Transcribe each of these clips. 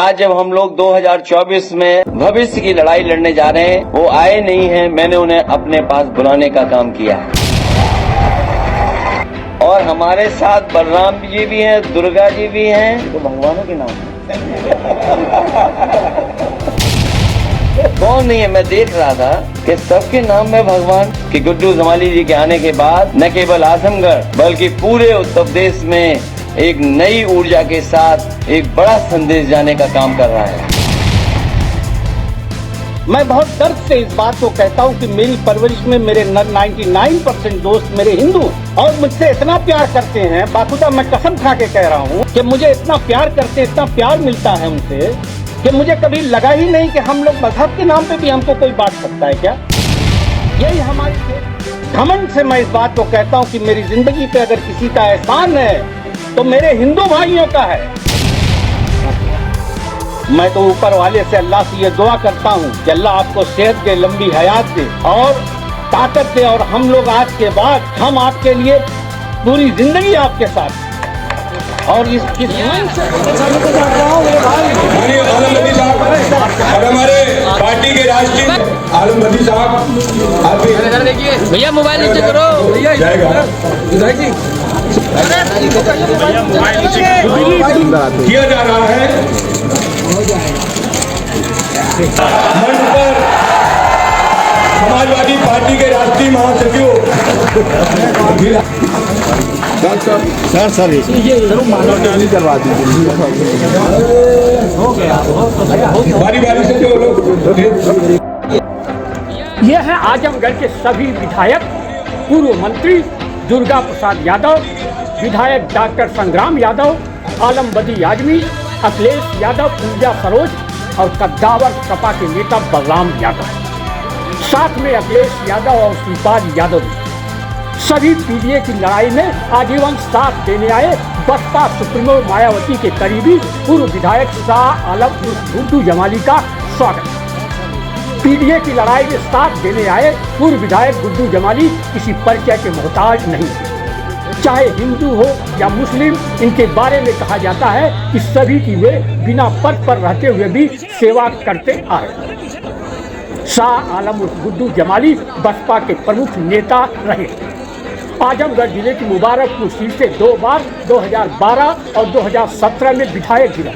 आज जब हम लोग 2024 में भविष्य की लड़ाई लड़ने जा रहे हैं, वो आए नहीं हैं, मैंने उन्हें अपने पास बुलाने का काम किया है। और हमारे साथ बलराम जी भी हैं, दुर्गा जी भी हैं, तो भगवानों के नाम कौन नहीं है। मैं देख रहा था कि सबके नाम में भगवान कि गुड्डू जमाली जी के आने के बाद न केवल आजमगढ़ बल्कि पूरे उत्तर प्रदेश में एक नई ऊर्जा के साथ एक बड़ा संदेश जाने का काम कर रहा है। मैं बहुत दर्द से इस बात को कहता हूं कि मेरी परवरिश में मेरे 99% दोस्त मेरे हिंदू और मुझसे इतना प्यार करते हैं। बाखुदा मैं कसम खा के कह रहा हूं कि मुझे इतना प्यार करते, इतना प्यार मिलता है उनसे कि मुझे कभी लगा ही नहीं कि हम लोग मजहब के नाम पे भी हमको कोई बांट सकता है क्या। यही हमारी घमंड से मैं इस बात को कहता हूं कि मेरी जिंदगी पे अगर किसी का एहसान है तो मेरे हिंदू भाइयों का है। मैं तो ऊपर वाले से अल्लाह से ये दुआ करता हूँ कि अल्लाह आपको सेहत दे, लंबी हयात दे और ताकत दे, और हम लोग आज के बाद हम आपके लिए पूरी जिंदगी आपके साथ और इस मन से और हमारे पार्टी के राष्ट्रीय आलम बदी साहब आप भैया मोबाइल नीचे करो जाएगा किया जा रहा है मंच पर समाजवादी पार्टी के राष्ट्रीय महासचिव करवा दीजिए। बारी बारी से जो लोग ये है आजमगढ़ के सभी विधायक, पूर्व मंत्री दुर्गा प्रसाद यादव, विधायक डॉक्टर संग्राम यादव, आलम बदी आजमी, अखिलेश यादव, पूजा सरोज और कद्दावर सपा के नेता बलराम यादव, साथ में अखिलेश यादव और शिवपाल यादव। सभी पीडीए की लड़ाई में आजीवन साथ देने आए बसपा सुप्रीमो मायावती के करीबी पूर्व विधायक शाह आलम गुड्डू जमाली का स्वागत। पीडीए की लड़ाई में साथ देने आए पूर्व विधायक गुड्डू जमाली किसी परिचय के मोहताज नहीं, चाहे हिंदू हो या मुस्लिम। इनके बारे में कहा जाता है कि सभी की वे बिना पद पर रहते हुए भी सेवा करते आए। शाह आलम गुड्डू जमाली बसपा के प्रमुख नेता रहे। आजमगढ़ जिले की मुबारकपुर सीट से 2 बार 2012 और 2017 में विधायक गिरा।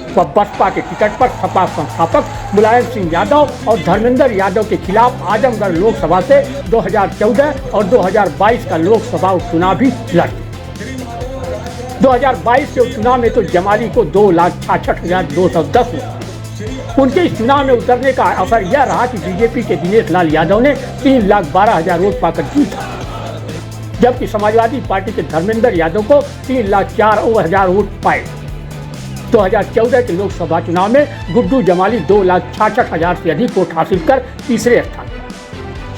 वह बसपा के टिकट पर सपा संस्थापक मुलायम सिंह यादव और धर्मेंद्र यादव के खिलाफ आजमगढ़ लोकसभा से 2014 और 2022 का लोकसभा उपचुनाव भी लड़े। 2022 के उपचुनाव में तो जमाली को 2,66,210 वोट। उनके इस चुनाव में उतरने का असर यह रहा कि बीजेपी के दिनेश लाल यादव ने 3,12,000 वोट पाकर जीता, जबकि समाजवादी पार्टी के धर्मेंद्र यादव को 3,04,000 वोट पाए। 2014 के लोकसभा चुनाव में गुड्डू जमाली 2,66,000 से अधिक वोट हासिल कर तीसरे स्थान पर।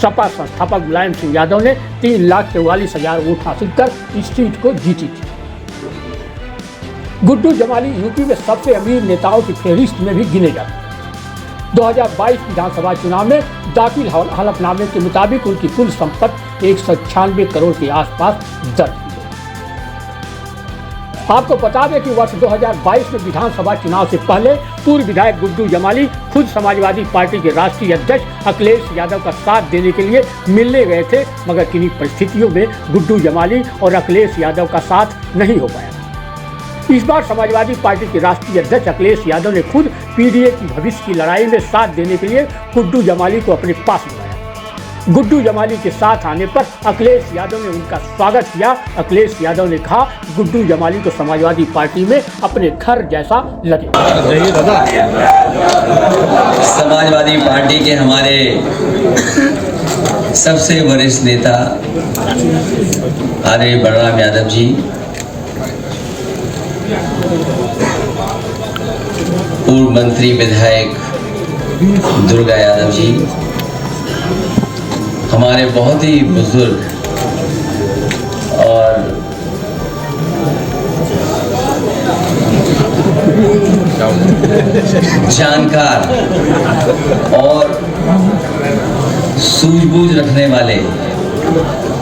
सपा संस्थापक मुलायम सिंह यादव ने 3,44,000 वोट हासिल कर इस सीट को जीती थी। गुड्डू जमाली यूपी में सबसे अमीर नेताओं की फहरिस्त में भी गिने जाते हैं। 2022 विधानसभा चुनाव में दाखिल हलफनामे के मुताबिक उनकी कुल संपत्ति 196 करोड़ के आसपास दर्ज की गई। आपको बता दें कि वर्ष 2022 में विधानसभा चुनाव से पहले पूर्व विधायक गुड्डू जमाली खुद समाजवादी पार्टी के राष्ट्रीय अध्यक्ष अखिलेश यादव का साथ देने के लिए मिलने गए थे, मगर किन्हीं परिस्थितियों में गुड्डू जमाली और अखिलेश यादव का साथ नहीं हो पाया। इस बार समाजवादी पार्टी के राष्ट्रीय अध्यक्ष अखिलेश यादव ने खुद पीडीए की भविष्य की लड़ाई में साथ देने के लिए गुड्डू जमाली को अपने पास बुलाया। गुड्डू जमाली के साथ आने पर अखिलेश यादव ने उनका स्वागत किया। अखिलेश यादव ने कहा गुड्डू जमाली को समाजवादी पार्टी में अपने घर जैसा लगे। समाजवादी पार्टी के हमारे सबसे वरिष्ठ नेता आदरणीय बलराम यादव जी, पूर्व मंत्री विधायक दुर्गा यादव जी, हमारे बहुत ही बुजुर्ग और जानकार और सूझबूझ रखने वाले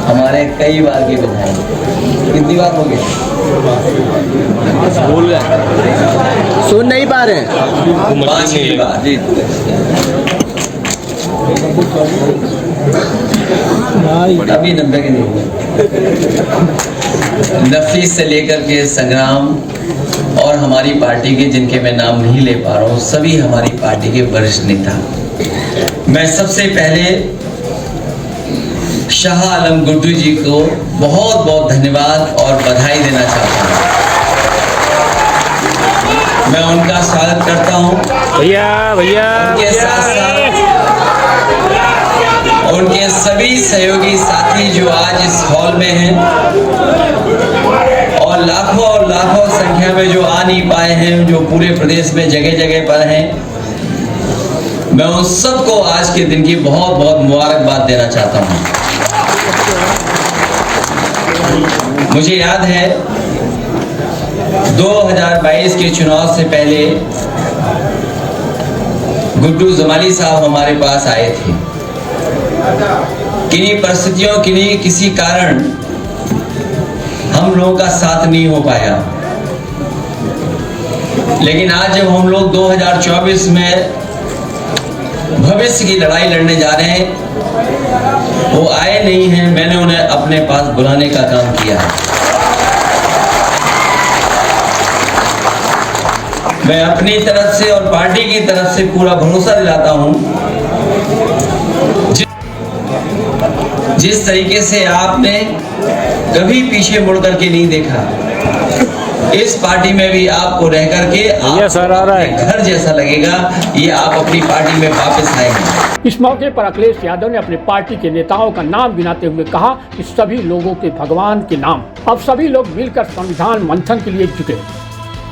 हमारे कई बार के विधायक। कितनी बार हो गए? सुन नहीं पा रहे हैं। 5 बार जी। अभी 90 के नहीं हुए। नफीस से लेकर के संग्राम और हमारी पार्टी के, जिनके मैं नाम नहीं ले पा रहा हूँ, सभी हमारी पार्टी के वरिष्ठ नेता। मैं सबसे पहले शाह आलम गुड्डू जी को बहुत बहुत धन्यवाद और बधाई देना चाहता हूँ। मैं उनका स्वागत करता हूँ। उनके साथ साथ उनके सभी सहयोगी साथी जो आज इस हॉल में हैं और लाखों संख्या में जो आ नहीं पाए हैं, जो पूरे प्रदेश में जगह जगह पर हैं, मैं उन सबको आज के दिन की बहुत बहुत मुबारकबाद देना चाहता हूँ। मुझे याद है 2022 के चुनाव से पहले गुड्डू जमाली साहब हमारे पास आए थे। किन्हीं परिस्थितियों, किसी कारण हम लोगों का साथ नहीं हो पाया, लेकिन आज जब हम लोग 2024 में भविष्य की लड़ाई लड़ने जा रहे हैं, वो आए नहीं हैं, मैंने उन्हें अपने पास बुलाने का काम किया है। मैं अपनी तरफ से और पार्टी की तरफ से पूरा भरोसा दिलाता हूं, जिस तरीके से आपने कभी पीछे मुड़ करके नहीं देखा, इस पार्टी में भी आपको रह करके घर जैसा लगेगा। ये आप अपनी पार्टी में वापस आएंगे। इस मौके पर अखिलेश यादव ने अपने पार्टी के नेताओं का नाम गिनाते हुए कहा कि सभी लोगों के भगवान के नाम। अब सभी लोग मिलकर संविधान मंथन के लिए जुटे।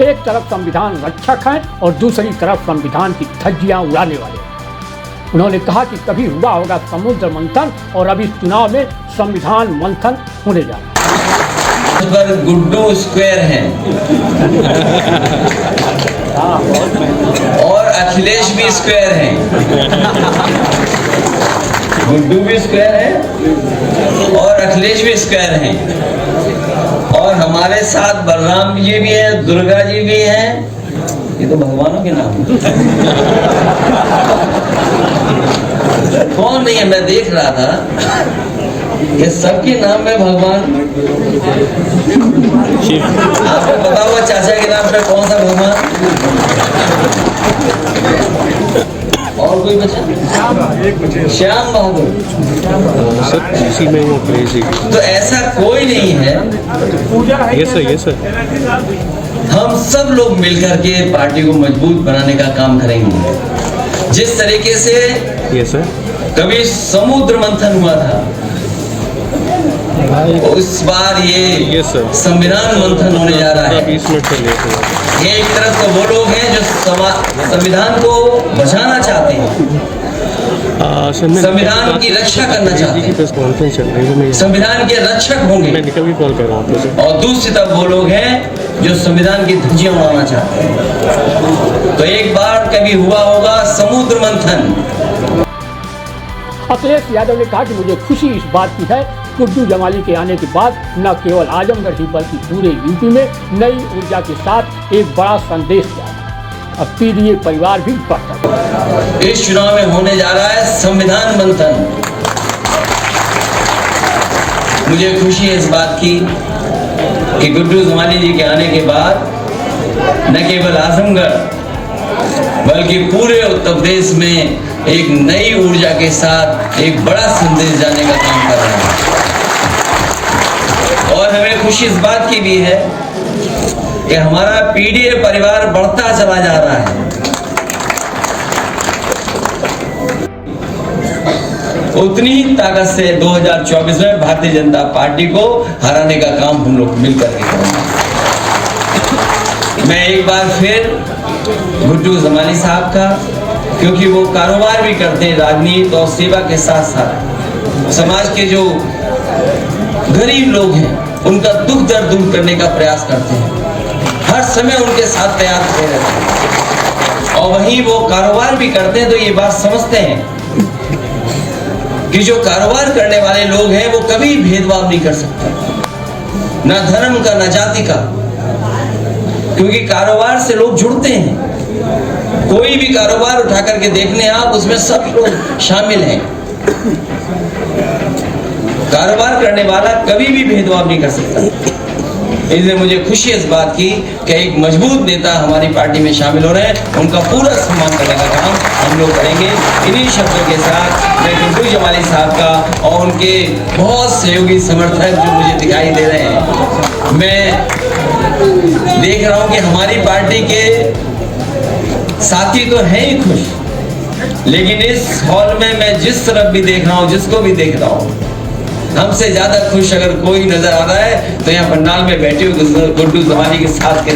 एक तरफ संविधान रक्षक हैं और दूसरी तरफ संविधान की धज्जियां उड़ाने वाले। उन्होंने कहा कि कभी हुआ होगा समुद्र मंथन और अभी चुनाव में संविधान मंथन होने जा रहा है। पर गुड्डू स्क्वायर हैं और अखिलेश भी स्क्वायर हैं। गुड्डू भी स्क्वायर है और अखिलेश भी स्क्वायर हैं और हमारे साथ बलराम जी भी हैं, दुर्गा जी भी हैं। ये तो भगवानों के नाम कौन नहीं है? मैं देख रहा था कि सबके नाम में भगवान। आपको पता होगा चाचा के नाम पे कौन सा भगवान? और कोई बचा? श्याम बहादुर। तो ऐसा कोई नहीं है। ये सर हम सब लोग मिलकर के पार्टी को मजबूत बनाने का काम करेंगे। जिस तरीके से कभी समुद्र मंथन हुआ था, उस बार ये संविधान मंथन होने जा रहा है। ये एक तरफ तो वो लोग हैं जो संविधान को बचाना चाहते हैं, संविधान की रक्षा करना चाहते हैं, संविधान के रक्षक होंगे, और दूसरी तरफ वो लोग हैं जो संविधान की धज्जियां उड़ाना चाहते हैं। तो एक बार कभी हुआ होगा समुद्र मंथन। अखिलेश यादव ने कहा कि मुझे खुशी इस बात की है, गुड्डू जमाली के आने के बाद न केवल आजमगढ़ ही बल्कि पूरे यूपी में नई ऊर्जा के साथ एक बड़ा संदेश गया। अब पीडीए परिवार भी बढ़ता है। इस चुनाव में होने जा रहा है संविधान मंथन। मुझे खुशी है इस बात की कि गुड्डू जमाली जी के आने के बाद न केवल आजमगढ़ बल्कि पूरे उत्तर प्रदेश में एक नई ऊर्जा के साथ एक बड़ा संदेश जाने का काम कर रहा है। और हमें खुशी इस बात की भी है कि हमारा पीडीए परिवार बढ़ता चला जा रहा है। उतनी ही ताकत से 2024 में भारतीय जनता पार्टी को हराने का काम हम लोग मिलकर के करेंगे। मैं एक बार फिर गुड्डू जमाली साहब का, क्योंकि वो कारोबार भी करते हैं, राजनीति और सेवा के साथ साथ समाज के जो गरीब लोग हैं उनका दुख दर्द दूर करने का प्रयास करते हैं, हर समय उनके साथ तैयार खड़े रहते हैं और वहीं वो कारोबार भी करते हैं। तो ये बात समझते हैं कि जो कारोबार करने वाले लोग हैं वो कभी भेदभाव नहीं कर सकते, ना धर्म का, ना जाति का, क्योंकि कारोबार से लोग जुड़ते हैं। कोई भी कारोबार उठा करके देखने आप, उसमें सब लोग शामिल हैं। कारोबार करने वाला कभी भी भेदभाव नहीं कर सकता। इसलिए मुझे खुशी है इस बात की कि एक मजबूत नेता हमारी पार्टी में शामिल हो रहे हैं। उनका पूरा सम्मान करने का काम हम लोग करेंगे। इन्हीं शब्दों के साथ मैं गुड्डू जमाली साहब का और उनके बहुत सहयोगी समर्थक जो मुझे दिखाई दे रहे हैं, मैं देख रहा हूं कि हमारी पार्टी के साथी तो हैं ही खुश, लेकिन इस हॉल में मैं जिस तरफ भी देख रहा हूं, जिसको भी देख रहा हूं, हमसे ज्यादा खुश अगर कोई नजर आ रहा है तो यहाँ पंडाल में बैठे हुए गुड्डू जमाली के साथ के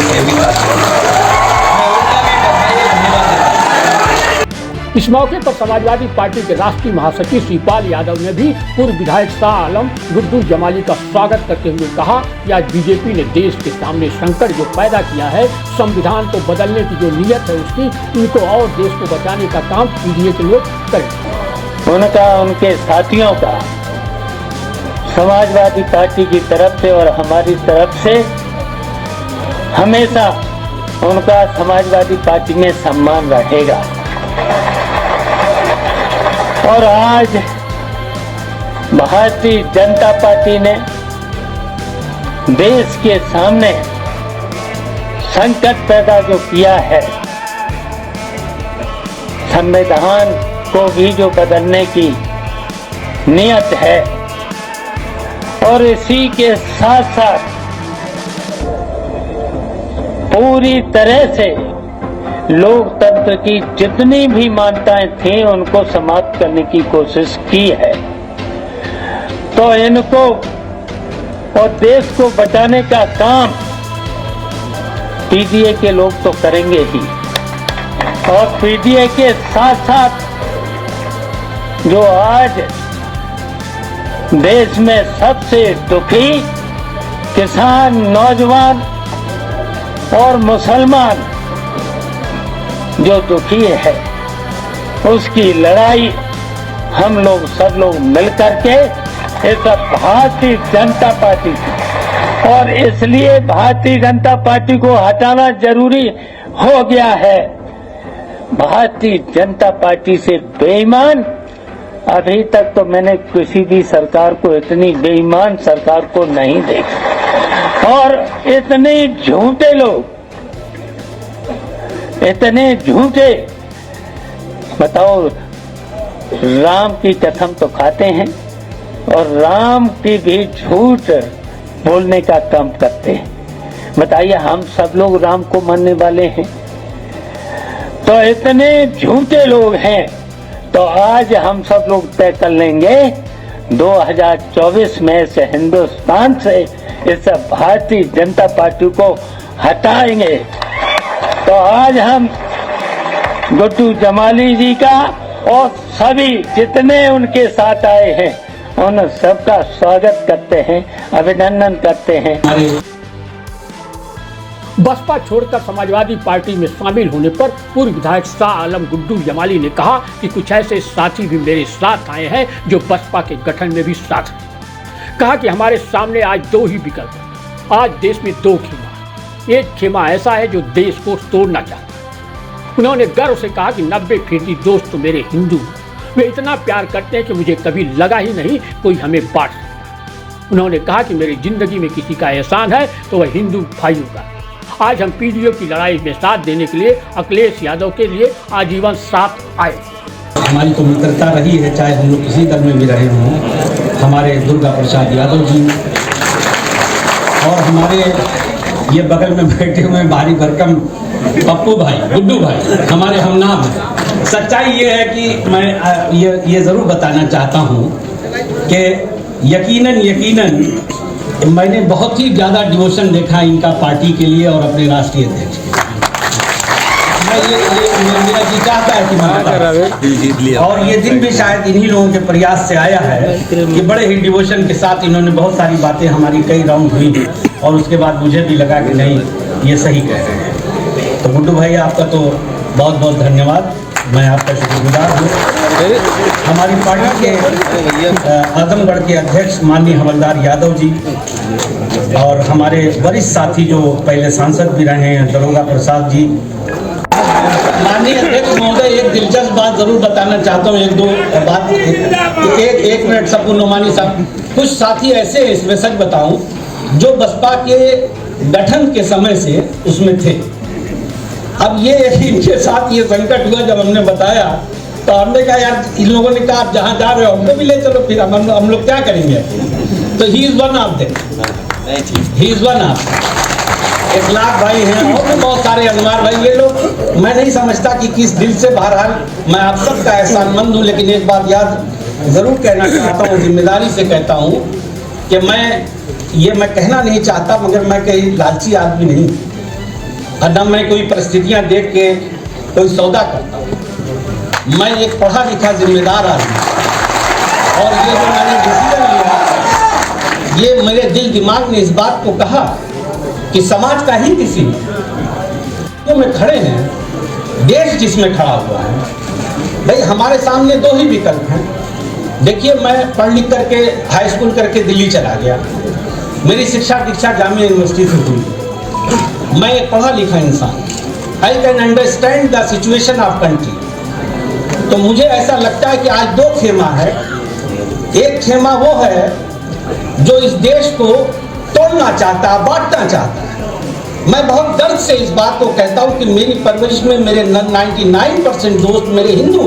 इस मौके पर समाजवादी पार्टी के राष्ट्रीय महासचिव श्रीपाल यादव ने भी पूर्व विधायक शाह आलम गुड्डू जमाली का स्वागत करते हुए कहा कि आज बीजेपी ने देश के सामने संकट जो पैदा किया है, संविधान को बदलने की जो नीयत है उसकी, इनको और देश को बचाने का काम पीडीए के लोग करें। उनका, उनके साथियों का समाजवादी पार्टी की तरफ से और हमारी तरफ से हमेशा उनका समाजवादी पार्टी में सम्मान रहेगा। और आज भारतीय जनता पार्टी ने देश के सामने संकट पैदा जो किया है, संविधान को भी जो बदलने की नियत है, और इसी के साथ साथ पूरी तरह से लोकतंत्र की जितनी भी मान्यताएं थी उनको समाप्त करने की कोशिश की है। तो इनको और देश को बचाने का काम पीडीए के लोग तो करेंगे ही, और पीडीए के साथ साथ जो आज देश में सबसे दुखी किसान, नौजवान और मुसलमान जो दुखी है, उसकी लड़ाई हम लोग सब लोग मिलकर के इस भारतीय जनता पार्टी, और इसलिए भारतीय जनता पार्टी को हटाना जरूरी हो गया है। भारतीय जनता पार्टी से बेईमान, अभी तक तो मैंने किसी भी सरकार को, इतनी बेईमान सरकार को नहीं देखा। और इतने झूठे लोग, इतने झूठे, बताओ, राम की कसम तो खाते हैं और राम की भी झूठ बोलने का काम करते हैं। बताइए, हम सब लोग राम को मानने वाले हैं? तो इतने झूठे लोग हैं। तो आज हम सब लोग तय कर लेंगे 2024 में से हिंदुस्तान से इस भारतीय जनता पार्टी को हटाएंगे। तो आज हम गुड्डू जमाली जी का और सभी जितने उनके साथ आए हैं उन सबका स्वागत करते हैं, अभिनंदन करते हैं। बसपा छोड़कर समाजवादी पार्टी में शामिल होने पर पूर्व विधायक शाह आलम गुड्डू जमाली ने कहा कि कुछ ऐसे साथी भी मेरे साथ आए हैं जो बसपा के गठन में भी साथ हैं। कहा कि हमारे सामने आज दो ही विकल्प हैं। आज देश में दो खेमा, एक खेमा ऐसा है जो देश को तोड़ना चाहता है। उन्होंने गर्व से कहा कि 90% दोस्त तो मेरे हिंदू हैं, वे इतना प्यार करते हैं कि मुझे कभी लगा ही नहीं कोई हमें बांट सकता। उन्होंने कहा कि मेरी जिंदगी में किसी का एहसान है तो वह हिंदू भाइयों का। आज हम पीडीए की लड़ाई में साथ देने के लिए अखिलेश यादव के लिए आजीवन साथ आए। हमारी तो मित्रता रही है, चाहे हम लोग किसी दल में भी रहे हों। हमारे दुर्गा प्रसाद यादव जी और हमारे ये बगल में बैठे हुए भारी भरकम पप्पू भाई, गुड्डू भाई, हमारे हमनाम हैं। सच्चाई ये है कि मैं ये ज़रूर बताना चाहता हूँ कि यकीनन मैंने बहुत ही ज़्यादा डिवोशन देखा इनका पार्टी के लिए और अपने राष्ट्रीय अध्यक्ष मेरा जी चाहता है कि मैं और ये दिन भी शायद इन्हीं लोगों के प्रयास से आया है कि बड़े ही डिवोशन के साथ इन्होंने बहुत सारी बातें, हमारी कई राउंड हुई और उसके बाद मुझे भी लगा कि नहीं, ये सही कह रहे हैं। तो गुड्डू भाई, आपका तो बहुत बहुत धन्यवाद। मैं आपका शुक्रगुजार हूँ। हमारी पार्टी के आजमगढ़ के अध्यक्ष माननीय हवलदार यादव जी और हमारे वरिष्ठ साथी जो पहले सांसद भी रहे हैं दरोगा प्रसाद जी। माननीय अध्यक्ष महोदय, एक दिलचस्प बात जरूर बताना चाहता हूँ, एक दो बात। एक मिनट सबको नोमानी साहब, कुछ साथी ऐसे हैं, इसमें सच बताऊं, जो बसपा के गठन के समय से उसमें थे। अब ये इनके साथ ये संकट हुआ, जब हमने बताया तो हमने कहा यार, इन लोगों ने कहा आप जहाँ जा रहे हो हमको भी ले चलो, फिर हम लोग क्या करेंगे। तो he is one of them, he is one of. Ikhlaq भाई हैं और भी बहुत सारे, अनवार भाई, ये लोग, मैं नहीं समझता कि किस दिल से, बहरहाल मैं आप सबका एहसानमंद हूँ। लेकिन एक बात याद जरूर कहना चाहता हूँ, जिम्मेदारी से कहता हूँ कि मैं कहना नहीं चाहता, मगर मैं कहीं लालची आदमी नहीं, और न मैं कोई परिस्थितियाँ देख के कोई सौदा करता हूँ। मैं एक पढ़ा लिखा जिम्मेदार आदमी, और ये जो मैंने डिसीजन लिया, ये मेरे दिल दिमाग ने इस बात को कहा कि समाज का ही किसी तो में खड़े हैं, देश जिसमें खड़ा हुआ है। भाई हमारे सामने दो ही विकल्प हैं। देखिए, मैं पढ़ लिख करके हाई स्कूल करके दिल्ली चला गया, मेरी शिक्षा दीक्षा जामिया यूनिवर्सिटी से हुई। मैं एक पढ़ा लिखा इंसान, I can understand the situation of country. तो मुझे ऐसा लगता है कि आज दो खेमा है। एक खेमा वो है जो इस देश को तोड़ना चाहता है, बांटना चाहता है। मैं बहुत दर्द से इस बात को कहता हूँ कि मेरी परवरिश में मेरे 99% दोस्त मेरे हिंदू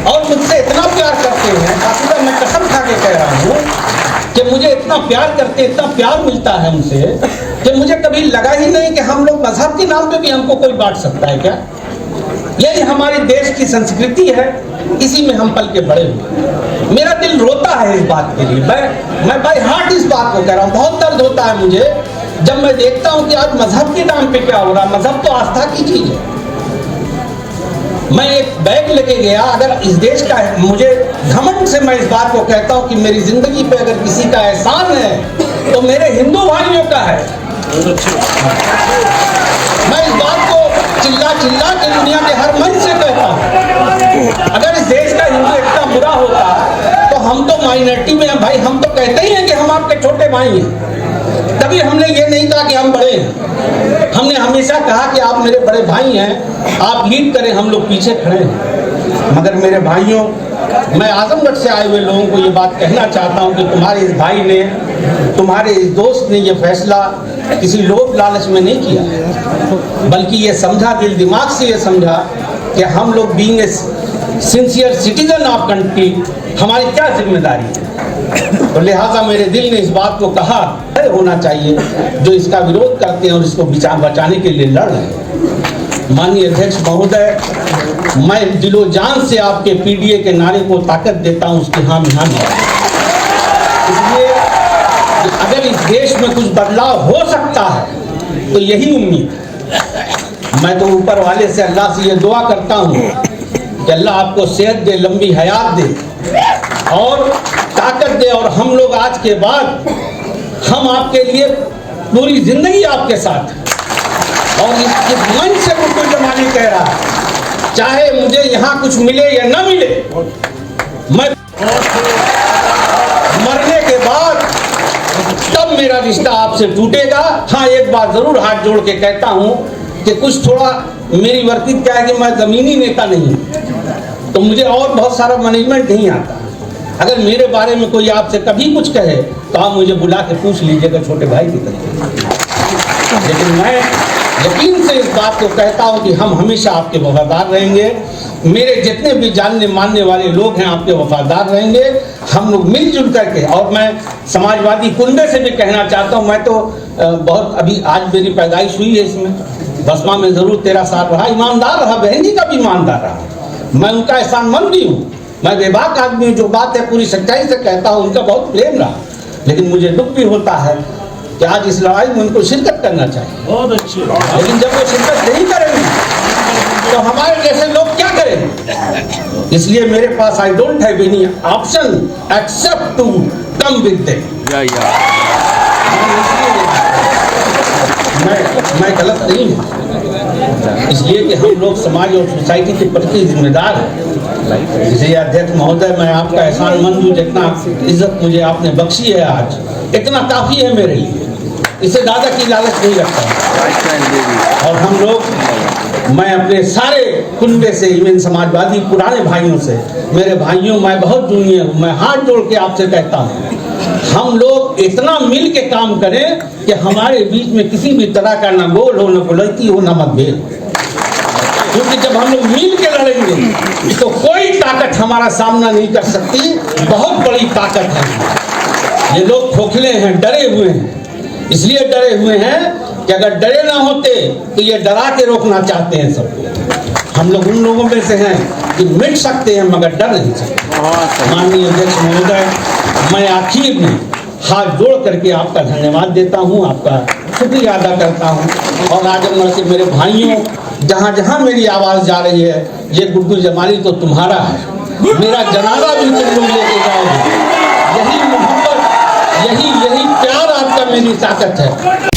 और मुझसे इतना प्यार करते हैं, बाकी मैं कसम खा के कह रहा हूँ कि मुझे इतना प्यार करते, इतना प्यार मिलता है उनसे कि मुझे कभी लगा ही नहीं कि हम लोग मजहब के नाम पे भी हमको कोई बांट सकता है क्या। यही हमारे देश की संस्कृति है, इसी में हम पल के बड़े हुए। मेरा दिल रोता है इस बात के लिए, मैं बाय हार्ट इस बात को कह रहा हूँ। बहुत दर्द होता है मुझे जब मैं देखता हूँ कि आज मजहब के नाम पे क्या हो रहा है। मजहब तो आस्था की चीज है। मैं एक बैग लेके गया, अगर इस देश का है, मुझे घमंड से मैं इस बात को कहता हूँ कि मेरी जिंदगी पे अगर किसी का एहसान है तो मेरे हिंदू भाइयों का है। मैं इस बात को चिल्ला चिल्ला के दुनिया के हर मंच से कहता हूँ। अगर इस देश का हिंदू इतना बुरा होता तो हम तो माइनॉरिटी में हैं भाई। हम तो कहते ही हैं कि हम आपके छोटे भाई हैं, कभी हमने ये नहीं कहा कि हम बड़े हैं। हमने हमेशा कहा कि आप मेरे बड़े भाई हैं, आप लीड करें, हम लोग पीछे खड़े हैं। मगर मेरे भाइयों, मैं आजमगढ़ से आए हुए लोगों को ये बात कहना चाहता हूँ कि तुम्हारे इस भाई ने, तुम्हारे इस दोस्त ने ये फैसला किसी लोभ लालच में नहीं किया, बल्कि ये समझा, दिल दिमाग से ये समझा कि हम लोग being a sincere citizen of country, हमारी क्या जिम्मेदारी है। तो लिहाजा मेरे दिल ने इस बात को कहा होना चाहिए जो इसका विरोध करते हैं और इसको बचाने के लिए लड़ रहे हैं। माननीय अध्यक्ष महोदय, मैं दिलो जान से आपके पीडीए के नारे को ताकत देता हूं, उसकी हामी हामी। इसलिए अगर इस देश में कुछ बदलाव हो सकता है तो यही उम्मीद है। मैं तो ऊपर वाले से, अल्लाह से ये दुआ करता हूँ कि अल्लाह आपको सेहत दे, लंबी हयात दे और ताकत दे, और हम लोग आज के बाद हम आपके लिए पूरी जिंदगी आपके साथ। और इस मंच से गुड्डू जमाली कह रहा है, चाहे मुझे यहाँ कुछ मिले या ना मिले, मैं मरने के बाद तब मेरा रिश्ता आपसे टूटेगा। हाँ, एक बात जरूर हाथ जोड़ के कहता हूँ कि कुछ थोड़ा मेरी वर्किंग क्या है कि मैं जमीनी नेता नहीं, तो मुझे और बहुत सारा मैनेजमेंट नहीं आता। अगर मेरे बारे में कोई आपसे कभी कुछ कहे तो आप मुझे बुला के पूछ लीजिएगा छोटे भाई की तरह। लेकिन मैं यकीन से इस बात को कहता हूं कि हम हमेशा आपके वफादार रहेंगे। मेरे जितने भी जानने मानने वाले लोग हैं आपके वफादार रहेंगे। हम लोग मिलजुल करके, और मैं समाजवादी कुंबे से भी कहना चाहता हूं, मैं तो बहुत अभी आज मेरी पैदाइश हुई है इसमें, बसपा में जरूर 13 साल रहा, ईमानदार रहा, बहन जी का भी ईमानदार रहा। मैं उनका एहसानमंद भी हूँ। मैं बेबाक आदमी, जो बात है पूरी सच्चाई से कहता हूँ, उनका बहुत प्रेम रहा। लेकिन मुझे दुख भी होता है कि आज इस लड़ाई में उनको शिरकत करना चाहिए, बहुत अच्छी, लेकिन जब वो शिरकत नहीं करेंगे तो हमारे जैसे लोग क्या करेंगे। इसलिए मेरे पास I don't have any option except to come with them. मैं गलत नहीं हूँ, इसलिए कि हम लोग समाज और सोसाइटी के प्रति जिम्मेदार हैं। इसलिए अध्यक्ष महोदय, मैं आपका एहसानमंद हूँ, जितना इज्जत मुझे आपने बख्शी है आज, इतना काफ़ी है मेरे लिए, इससे ज़्यादा की लालच नहीं रखता। और हम लोग, मैं अपने सारे कुनबे से, इवन समाजवादी पुराने भाइयों से, मेरे भाइयों, मैं बहुत जूनियर हूँ, मैं हाथ जोड़ के आपसे कहता हूँ, हम लोग इतना मिल के काम करें कि हमारे बीच में किसी भी तरह का न गोल हो, न गुलैती हो, न मतभेद। क्योंकि जब हम लोग मिल के लड़ेंगे तो कोई ताकत हमारा सामना नहीं कर सकती, बहुत बड़ी ताकत है। ये लोग खोखले हैं, डरे हुए हैं, इसलिए डरे हुए हैं कि अगर डरे ना होते तो ये डरा के रोकना चाहते हैं सबको। हम लोग उन लोगों में से हैं कि मिट सकते हैं मगर डर नहीं सकते। माननीय अध्यक्ष महोदय, मैं आखिर में हाथ जोड़ करके आपका धन्यवाद देता हूं, आपका शुक्रिया अदा करता हूं। और आजमगढ़ के मेरे भाइयों, जहां जहां मेरी आवाज़ जा रही है, ये गुड्डू जमाली तो तुम्हारा है, मेरा जनाजा भी तुम लोग लेके जाओगे। यही मोहब्बत, यही प्यार आपका मेरी ताकत है।